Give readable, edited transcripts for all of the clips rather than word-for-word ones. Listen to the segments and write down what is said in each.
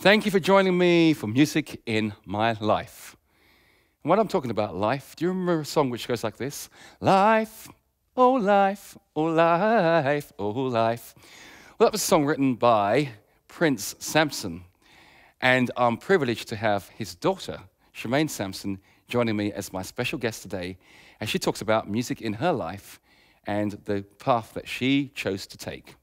Thank you for joining me for Music in My Life. And when I'm talking about life, do you remember a song which goes like this? Life, oh life, oh life, oh life. Well, that was a song written by Prince Sampson. And I'm privileged to have his daughter, Che Sampson, joining me as my special guest today as she talks about music in her life and the path that she chose to take.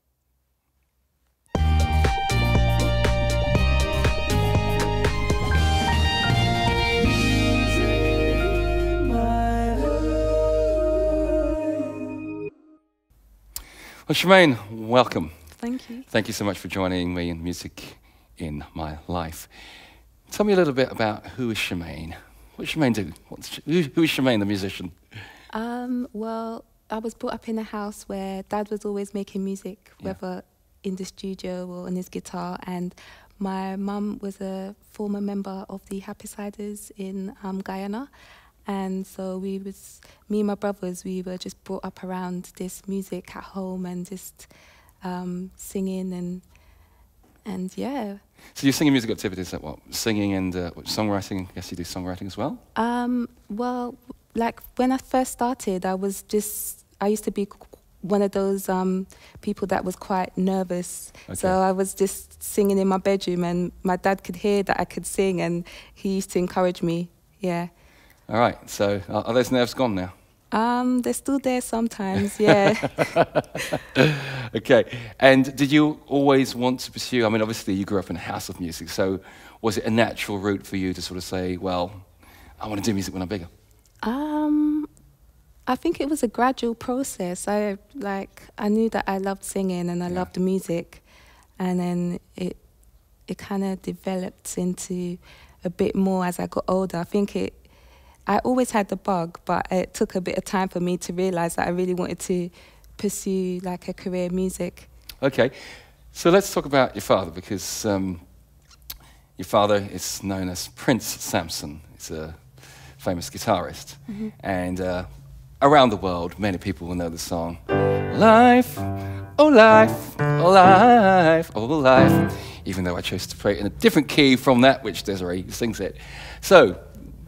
Well, Che, welcome. Thank you. Thank you so much for joining me in Music in My Life. Tell me a little bit about who is Che. What does Che do? Who is Che, the musician? Well, I was brought up in a house where Dad was always making music, whether in the studio or on his guitar, and my mum was a former member of the Happy Siders in Guyana. And so me and my brothers, we were just brought up around this music at home and just singing and yeah. So your singing music activities, like what? Singing and songwriting? I guess you do songwriting as well? Well, like when I first started, I used to be one of those people that was quite nervous. Okay. So I was just singing in my bedroom and my dad could hear that I could sing and he used to encourage me, yeah. All right, so are those nerves gone now? They're still there sometimes, yeah. Okay, and did you always want to pursue, I mean, obviously you grew up in a house of music, so was it a natural route for you to sort of say, well, I want to do music when I'm bigger? I think it was a gradual process. I knew that I loved singing and I loved the music, and then it kind of developed into a bit more as I got older. I always had the bug, but it took a bit of time for me to realise that I really wanted to pursue like a career in music. Okay, so let's talk about your father, because your father is known as Prince Sampson. He's a famous guitarist. Mm-hmm. And around the world, many people will know the song, Life, oh life, oh life, oh life, even though I chose to play it in a different key from that which Desiree sings it. So,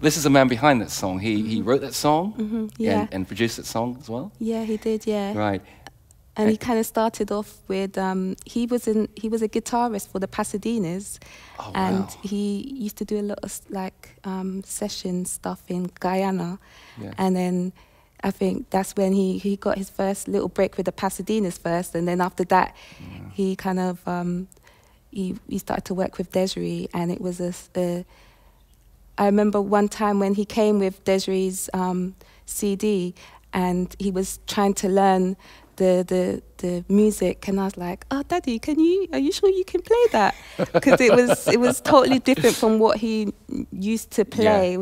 this is the man behind that song. He wrote that song, and produced that song as well? Yeah, he did, yeah. Right. And he kind of started off with, he was a guitarist for the Pasadenas. Oh, wow. And he used to do a lot of like session stuff in Guyana. Yeah. And then I think that's when he got his first little break with the Pasadenas first. And then after that, he kind of, he started to work with Desiree, and it was I remember one time when he came with Desiree's CD, and he was trying to learn the music, and I was like, "Oh, Daddy, are you sure you can play that?" Because it was totally different from what he used to play.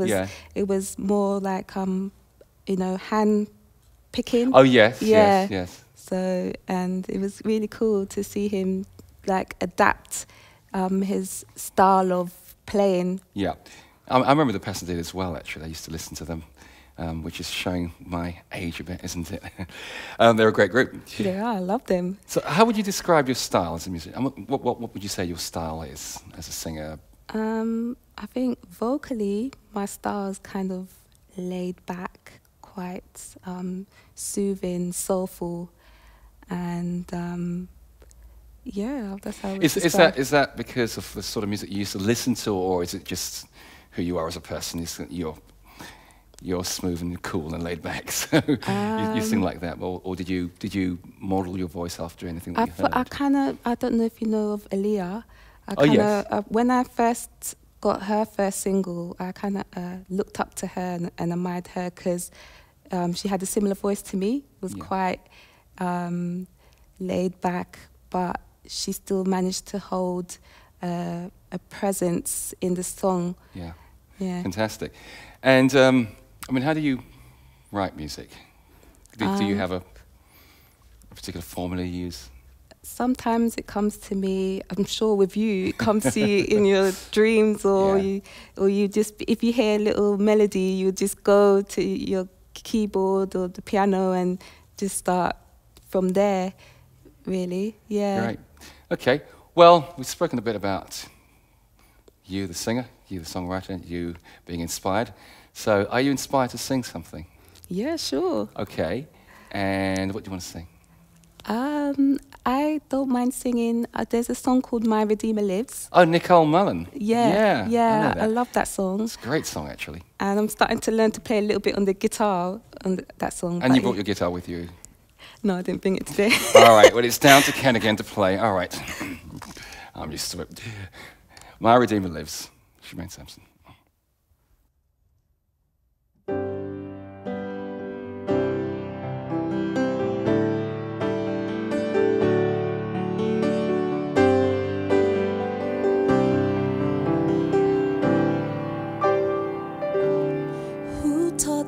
It was more like hand picking. Oh yes, yeah. yes. So, and it was really cool to see him like adapt his style of playing. Yeah. I remember the Pasadena as well, actually. I used to listen to them, which is showing my age a bit, isn't it? They're a great group. Yeah, I love them. So how would you describe your style as a musician? What would you say your style is as a singer? I think vocally, my style is kind of laid back, quite soothing, soulful, and yeah, that's how I would describe. Is that because of the sort of music you used to listen to, or is it just who you are as a person? You're smooth and cool and laid back, so you sing like that, or did you model your voice after anything that you heard? I don't know if you know of Aaliyah. When I first got her first single, I kind of looked up to her and admired her because she had a similar voice to me. Was quite laid back, but she still managed to hold a presence in the song. Yeah. Yeah. Fantastic. And I mean, how do you write music? Do you have a particular formula you use? Sometimes it comes to me, I'm sure with you, it comes to you in your dreams, or you just, if you hear a little melody, you just go to your keyboard or the piano and just start from there, really. Yeah. Right. Okay. Well, we've spoken a bit about you, the singer, you, the songwriter, you being inspired. So are you inspired to sing something? Yeah, sure. Okay. And what do you want to sing? I don't mind singing. There's a song called My Redeemer Lives. Oh, Nicole Mullen. Yeah, I love that song. It's a great song, actually. And I'm starting to learn to play a little bit on the guitar on that song. And you brought your guitar with you? No, I didn't bring it today. All right, well, it's down to Ken again to play. All right. I'm used to it. My Redeemer Lives. Che Sampson.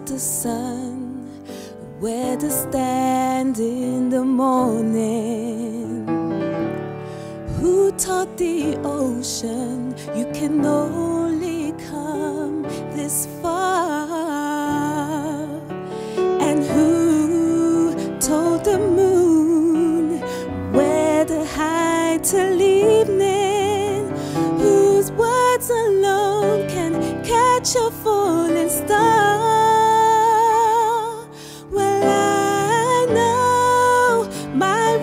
The sun, where to stand in the morning. Who taught the ocean you can only come this far? And who told the moon where to hide till evening? Whose words alone can catch a falling star? Well, I know my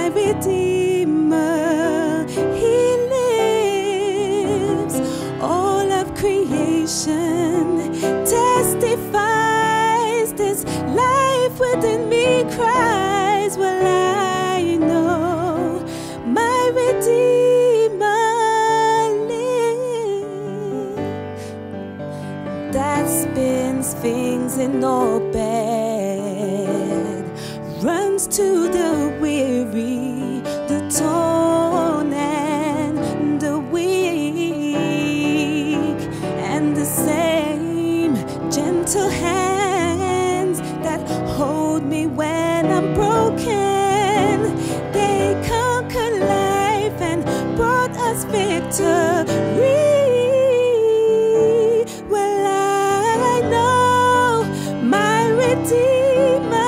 Redeemer, He lives. All of creation testifies, this life within me cries. Well, I know my Redeemer lives. That spins things in orbit, runs to the weary, the torn and the weak, and the same gentle hands that hold me when I'm broken, they conquered life and brought us victory. Well, I know my Redeemer,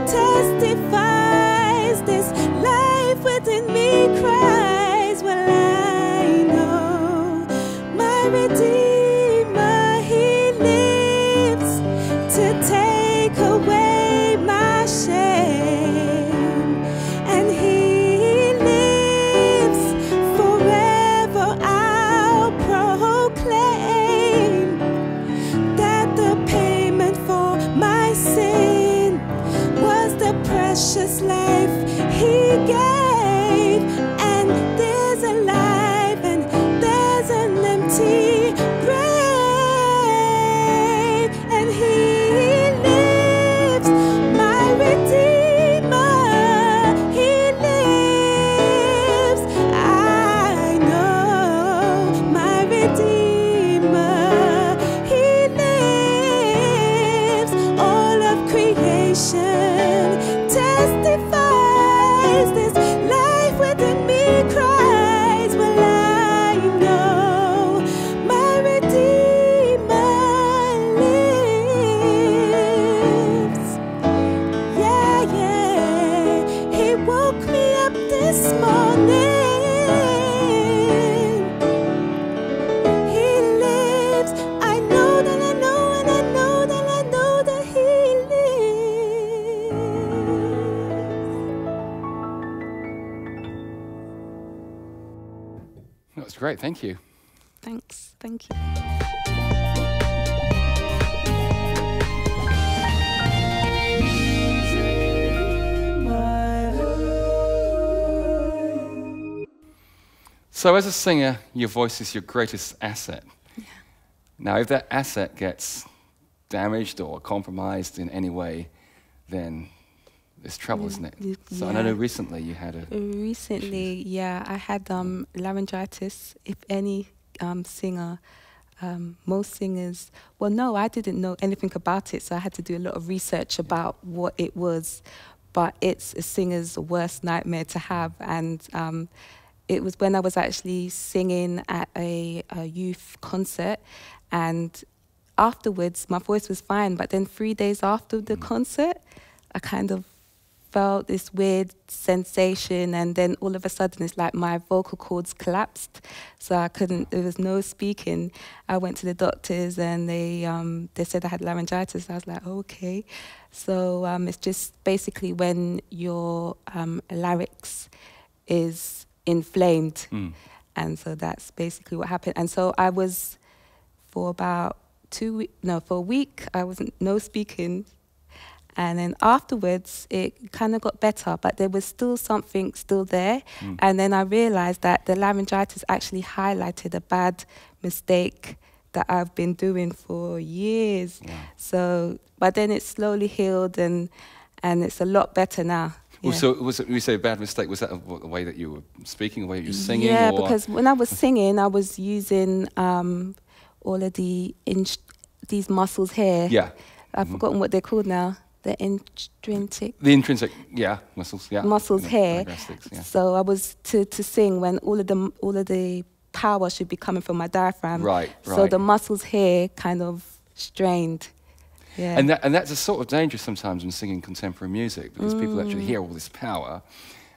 testifies, this life within me cries. Well, I know my Redeemer, He lives to take away my shame, and He lives forever. I'll proclaim that the payment for my sin was the precious life He gave. And there's a life and there's an empty grave, and He lives, my Redeemer, He lives. I know my Redeemer, He lives. All of creation testifies, this life within me cries. Well, I know my Redeemer lives. Yeah, He woke me up this morning. He lives. I know that I know, and I know that I know that He lives. That was great, thank you. Thanks, thank you. So as a singer, your voice is your greatest asset. Yeah. Now, if that asset gets damaged or compromised in any way, then there's trouble, isn't it? So I know recently you had a... Recently, yeah, I had laryngitis. If any singer, most singers... Well, no, I didn't know anything about it, so I had to do a lot of research about what it was. but it's a singer's worst nightmare to have. And it was when I was actually singing at a youth concert, and afterwards my voice was fine, but then 3 days after the concert, I kind of felt this weird sensation, and then all of a sudden it's like my vocal cords collapsed, so I couldn't, there was no speaking. I went to the doctors and they said I had laryngitis. I was like, okay. So it's just basically when your larynx is inflamed, and so that's basically what happened. And so I was, for about for a week I wasn't no speaking. And then afterwards, it kind of got better, but there was still something still there. And then I realized that the laryngitis actually highlighted a bad mistake that I've been doing for years. Yeah. So, but then it slowly healed, and it's a lot better now. Yeah. Well, so was it, when you say a bad mistake, was that a way that you were speaking, a way you were singing? Yeah, because when I was singing, I was using all of these muscles here. Yeah. I've forgotten what they're called now. The intrinsic, yeah, muscles, yeah. Muscles here. Yeah. So I was to sing when all of the power should be coming from my diaphragm. Right. So the muscles here kind of strained. Yeah. And that's a sort of danger sometimes when singing contemporary music, because people actually hear all this power,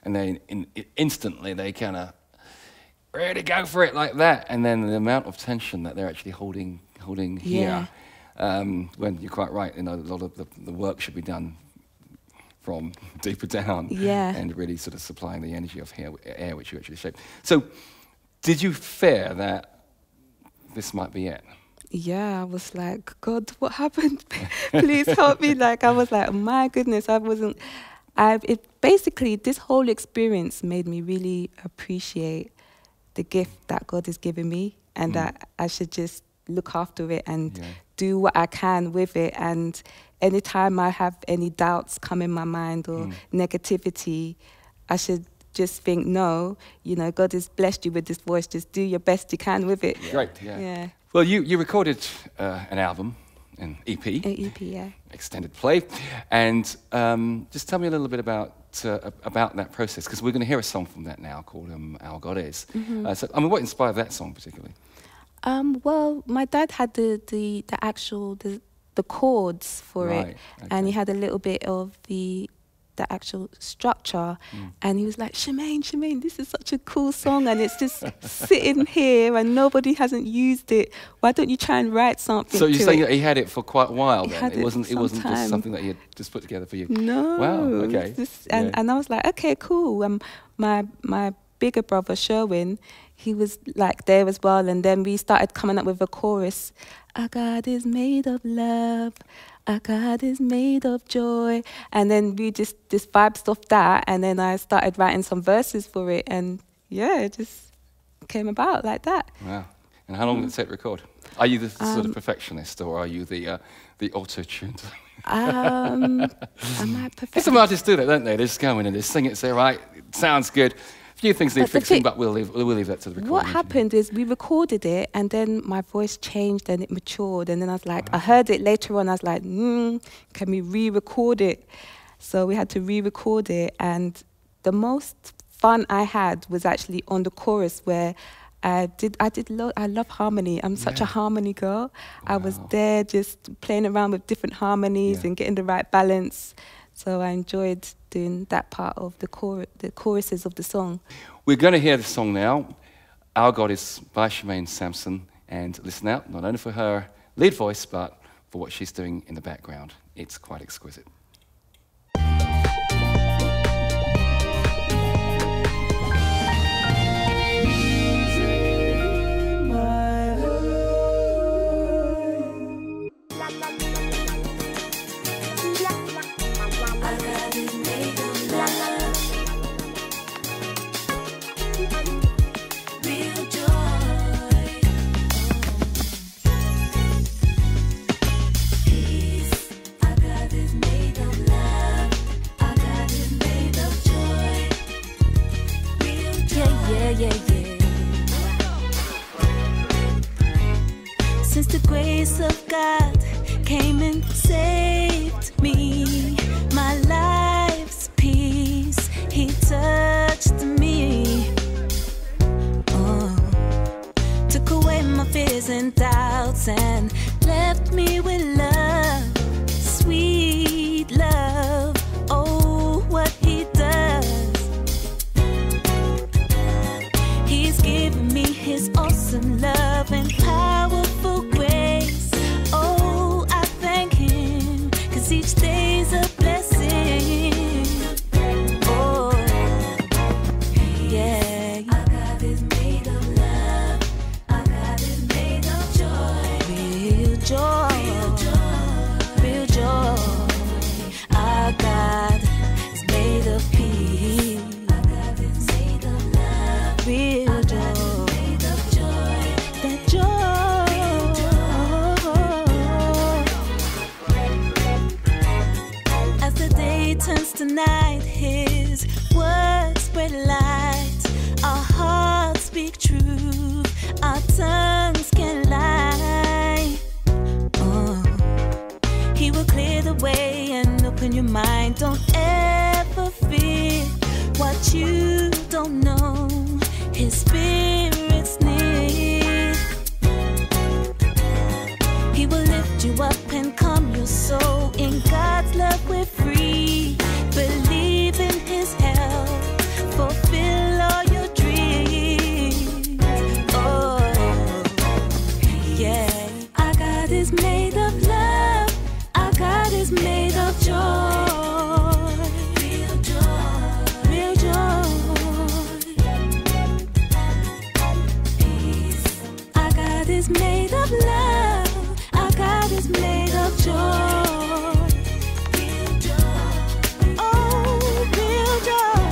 and then instantly they kind of really go for it like that, and then the amount of tension that they're actually holding here. When you're quite right, a lot of the work should be done from deeper down, and really sort of supplying the energy of air which you actually shape. So, did you fear that this might be it? Yeah, I was like, God, what happened? Please help me. Like, I was like, my goodness, basically, this whole experience made me really appreciate the gift that God has given me, and that I should just look after it and do what I can with it. And anytime I have any doubts come in my mind or negativity, I should just think, no, God has blessed you with this voice. Just do your best you can with it. Yeah. Great, yeah. Well, you recorded an album, an EP. An EP, yeah. Extended play. And just tell me a little bit about that process, because we're going to hear a song from that now called Our God Is. So, what inspired that song particularly? Well, my dad had the chords for it, and he had a little bit of the actual structure, and he was like, Shemaine, this is such a cool song, and it's just sitting here and nobody hasn't used it. Why don't you try and write something? So you're to saying it? that he had it for quite a while then? It wasn't just something that he had just put together for you? No. Wow, okay. And I was like, okay, cool. My bigger brother, Sherwin, he was like there as well, and then we started coming up with a chorus. Our God is made of love, our God is made of joy, and then we just vibed off that, and then I started writing some verses for it, and it just came about like that. Wow. And how long did it take to record? Are you the sort of perfectionist, or are you the auto-tuned? Am I perfect? Some artists do that, don't they? They just go in and they sing it, say, right, it sounds good. A few things need fixing, but we'll leave that to the recording. What happened is we recorded it, and then my voice changed and it matured, and then I was like, I heard it later on, I was like, can we re-record it? So we had to re-record it, and the most fun I had was actually on the chorus, where I love harmony. I'm such a harmony girl. Wow. I was there just playing around with different harmonies and getting the right balance. So I enjoyed doing that part of the choruses of the song. We're going to hear the song now. Our God Is by Che Sampson. And listen out, not only for her lead voice, but for what she's doing in the background. It's quite exquisite. Since the grace of God came and saved me, my life's hearts and left me with love, sweet love. Oh, what he does. He's given me his awesome love and powerful grace. Oh, I thank him, 'cause each day's a blessing. Oh, yeah. Our God is made of love. Our God is made of joy. Real joy. Real joy. Real joy. Our God is made of peace. Our God is made of love. Real joy. Made of joy. That joy. As the day turns to night, his words spread light. Our hearts speak truth. Our tongues can lie. Oh. He will clear the way and open your mind. Don't ever fear what you don't know. His spirit's near. He will lift you up and calm your soul. In God's love we're free. Believe in his help. Fulfill all your dreams. Oh, yeah. Our God is made of love. Our God is made of joy. Real joy. Real joy. Peace. Our God is made of love. Our God is made of joy. Real joy. Oh, real joy.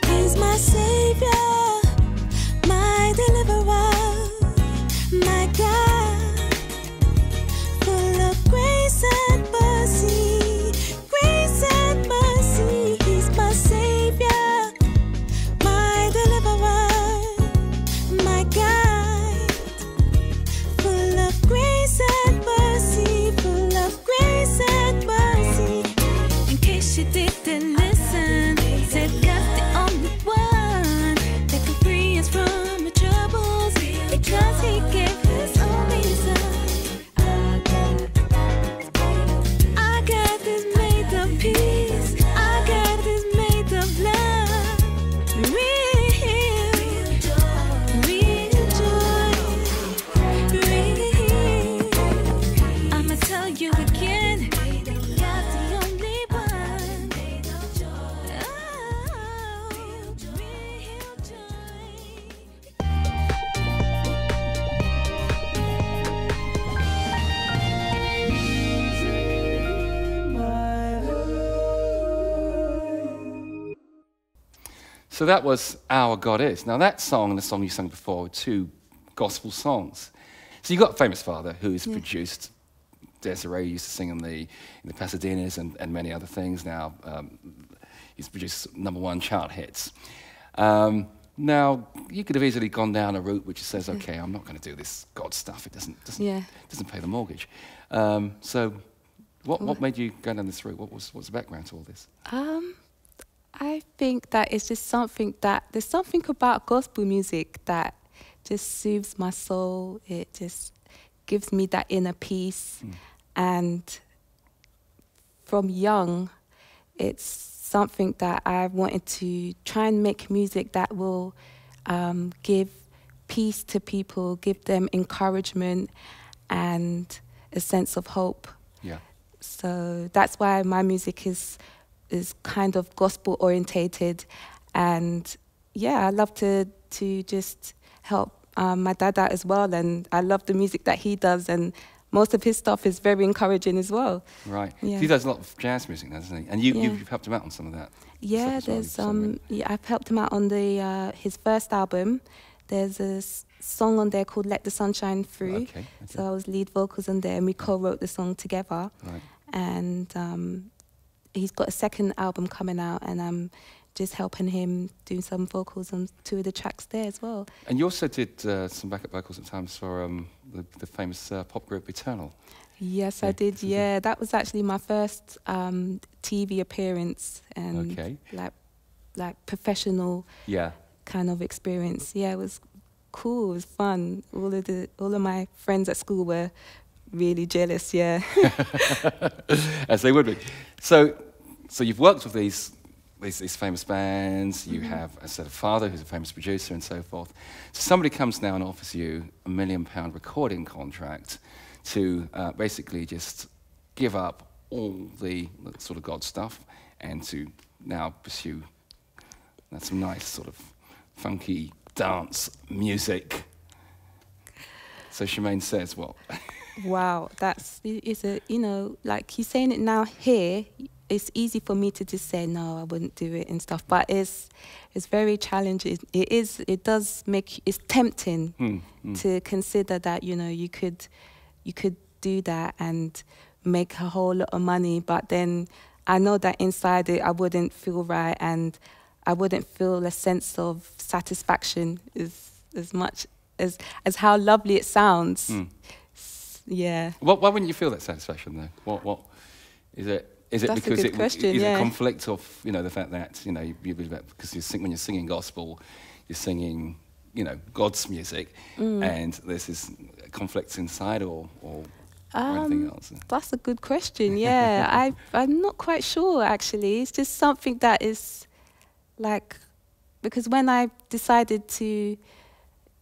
He's my savior, my deliverer, my God, full of grace and mercy, grace and mercy. He's my savior, my deliverer, my God, full of grace and mercy, full of grace and mercy. In case you didn't listen, said God's the only one that can free us from the troubles, because he gave his only son. Our God is made of peace. Our God is made of love. Real joy. Real joy. Real. I'ma tell you again, God's the only one. Oh, real joy. So that was Our God Is. Now that song and the song you sang before were two gospel songs. So you've got Famous Father, who's produced Desiree used to sing in the Pasadenas and many other things. Now he's produced #1 chart hits. Now you could have easily gone down a route which says, okay, I'm not going to do this God stuff. It doesn't pay the mortgage. So what made you go down this route? What's the background to all this? I think that it's just something that there's something about gospel music that just soothes my soul. It just gives me that inner peace. And from young, it's something that I wanted to try and make music that will give peace to people, give them encouragement and a sense of hope. Yeah. So that's why my music is kind of gospel orientated, and yeah, I love to just help my dad out as well, and I love the music that he does, and most of his stuff is very encouraging as well. Right. Yeah. He does a lot of jazz music, doesn't he? And you've helped him out on some of that. Yeah, there's I've helped him out on the his first album. There's a song on there called Let the Sunshine Through. Okay. So I was lead vocals on there, and we co-wrote the song together. Right. And he's got a second album coming out, and I'm just helping him do some vocals on 2 of the tracks there as well. And you also did some backup vocals at times for the famous pop group Eternal. Yes, I did. Yeah, that was actually my first TV appearance and like professional kind of experience. Yeah, it was cool. It was fun. All of my friends at school were really jealous. Yeah, as they would be. So you've worked with these famous bands. You have, as I said, a father who's a famous producer and so forth. So somebody comes now and offers you £1 million recording contract to basically just give up all the sort of God stuff and to now pursue some nice sort of funky dance music. So Shemaine says what? Wow, it's a, you know, like he's saying it now here, it's easy for me to just say, no, I wouldn't do it and stuff, but it's very challenging. It's tempting to consider that, you know, you could do that and make a whole lot of money, but then I know that inside it I wouldn't feel right and I wouldn't feel a sense of satisfaction as much as how lovely it sounds. Yeah. Why wouldn't you feel that satisfaction though? What is it? Is it That's because a good question, is yeah. it a conflict of, you know, the fact that, you know, because when you're singing gospel, you're singing, you know, God's music, and there's this conflict inside or anything else? That's a good question. Yeah, I'm not quite sure actually. It's just something that is like, because when I decided to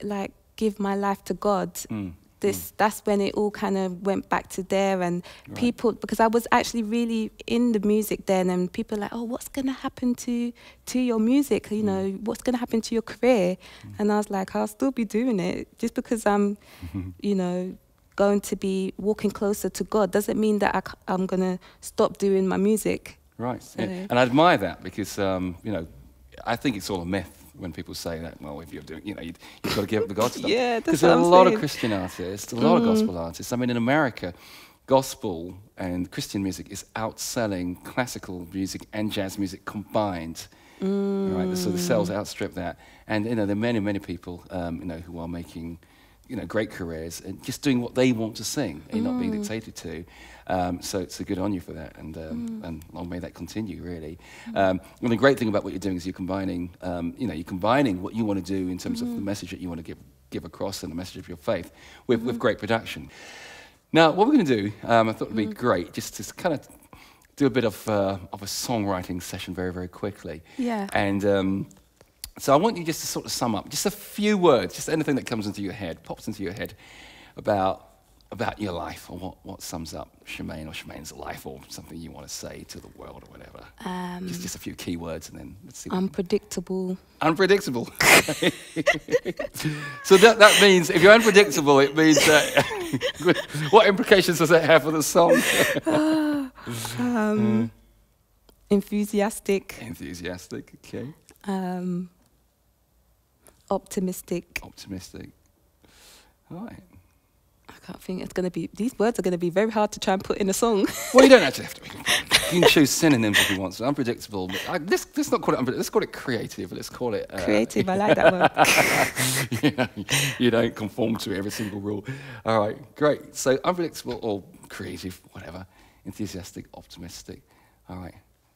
like give my life to God, that's when it all kind of went back to there, and people, because I was actually really in the music then, and people were like, oh, what's going to happen to your music? You know, what's going to happen to your career? And I was like, I'll still be doing it. Just because I'm, you know, going to be walking closer to God doesn't mean that I'm going to stop doing my music. Right. So. Yeah. And I admire that because, you know, I think it's all a myth when people say that, well, if you're doing, you know, you've got to give up the God stuff. Yeah, that's because what there are I'm a lot saying. of Christian artists, a lot of gospel artists. I mean, in America, gospel and Christian music is outselling classical music and jazz music combined. Right, so the sales outstrip that, and you know, there are many, many people, you know, who are making, you know, great careers and just doing what they want to sing and not being dictated to. So it's a good on you for that, and long may that continue, really. And the great thing about what you're doing is you're combining, you know, you're combining what you want to do in terms of the message that you want to give across and the message of your faith with great production. Now, what we're going to do, I thought it would be great just to kind of do a bit of a songwriting session very, very quickly. Yeah. And so I want you just to sort of sum up, just a few words, just anything that comes into your head, pops into your head about your life, or what sums up Shemaine or Shemaine's life, or something you want to say to the world or whatever. Just a few key words, and then let's see. Unpredictable. Unpredictable. So that means, if you're unpredictable, it means that, what implications does that have for the song? Enthusiastic. Enthusiastic, okay. Optimistic. Optimistic. All right. I can't think it's going to be, these words are going to be very hard to try and put in a song. Well, you don't actually have to. You can choose synonyms if you want. So unpredictable. But let's not call it unpredictable. Let's call it creative. Let's call it... Creative, I like that one. You don't conform to every single rule. All right, great. So unpredictable or creative, whatever. Enthusiastic, optimistic. All right,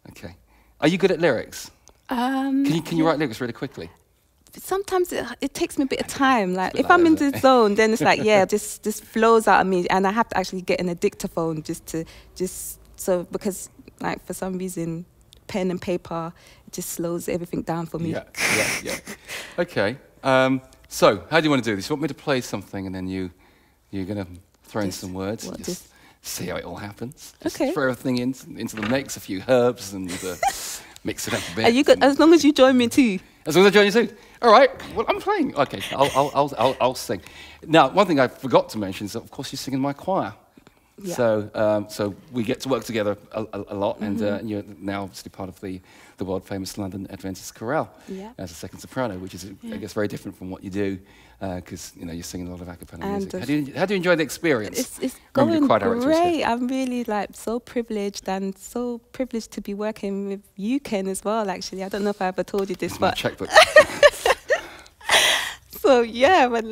okay. Are you good at lyrics? Can you write lyrics really quickly? Sometimes it takes me a bit of time. Like if I'm in the zone, then it's like, yeah, just flows out of me, and I have to actually get in a dictaphone because like for some reason, pen and paper it just slows everything down for me. Yeah. Okay. So how do you want to do this? You want me to play something, and then you're gonna throw in some words, and just see how it all happens. Just throw everything into the mix, a few herbs, and mix it up a bit. Are you good? As long as you join me too. As long as I join you too. All right. Well, I'm playing. Okay. I'll sing. Now, one thing I forgot to mention is that, of course, you sing in my choir. Yeah. So we get to work together a lot, and you're now obviously part of the world famous London Adventist Chorale as a second soprano, which is I guess very different from what you do, because you're singing a lot of a cappella music. How do you enjoy the experience? It's going great. I'm really so privileged, and so privileged to be working with you, Ken, as well. Actually, I don't know if I ever told you this, but checkbook. So yeah, but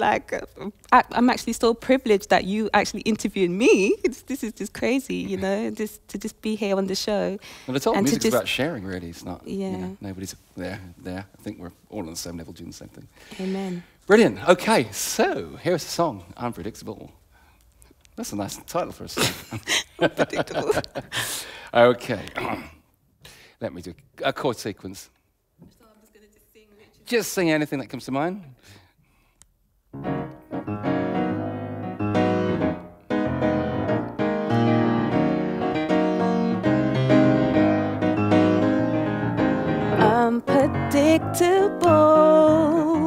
I'm actually so privileged that you actually interviewed me. This is just crazy, to just be here on the show. Well, it's all music's about sharing, really. It's not. Yeah. Nobody's there. I think we're all on the same level, doing the same thing. Amen. Brilliant. Okay, so here's a song, Unpredictable. That's a nice title for a song. Unpredictable. Okay. Let me do a chord sequence. So I'm just gonna sing. Just sing anything that comes to mind. Unpredictable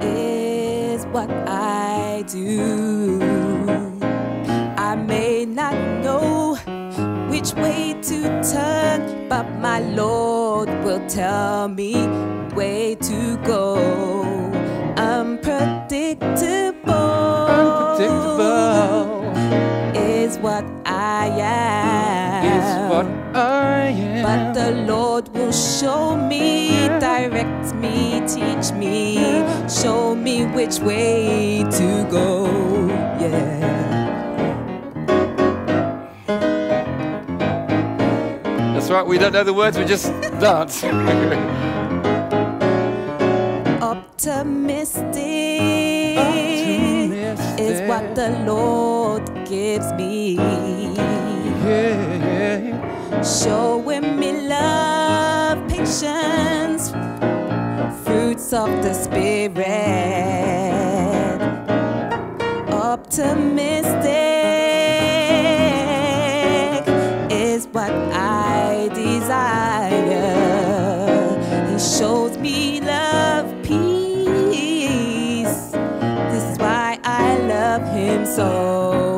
is what I do. I may not know which way to turn, but my Lord will tell me way to go. Unpredictable is what I am. But the Lord will show me, direct me, teach me, show me which way to go. That's right, we don't know the words, we just dance. Optimistic is what the Lord gives me. Showing me love, patience, fruits of the Spirit. Optimistic is what I desire. He shows me love, peace. This is why I love him so.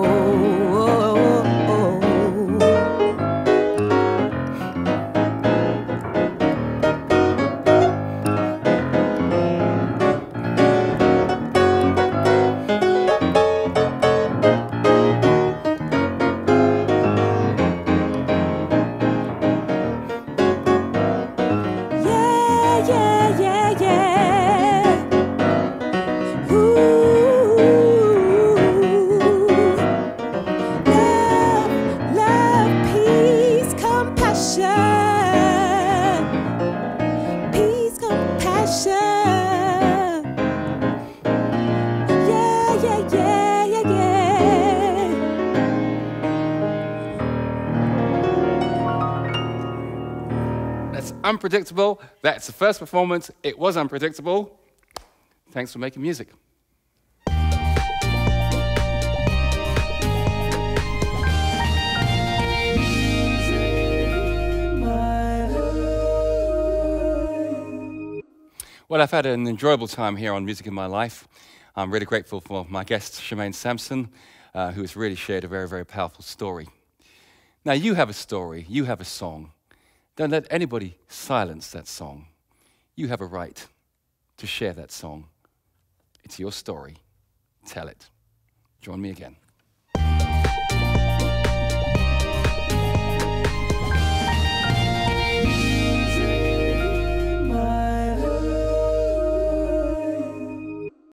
Unpredictable. That's the first performance. It was unpredictable. Thanks for making music. Well, I've had an enjoyable time here on Music in My Life. I'm really grateful for my guest, Che Sampson, who has really shared a very, very powerful story. Now, you have a story. You have a song. Don't let anybody silence that song. You have a right to share that song. It's your story. Tell it. Join me again.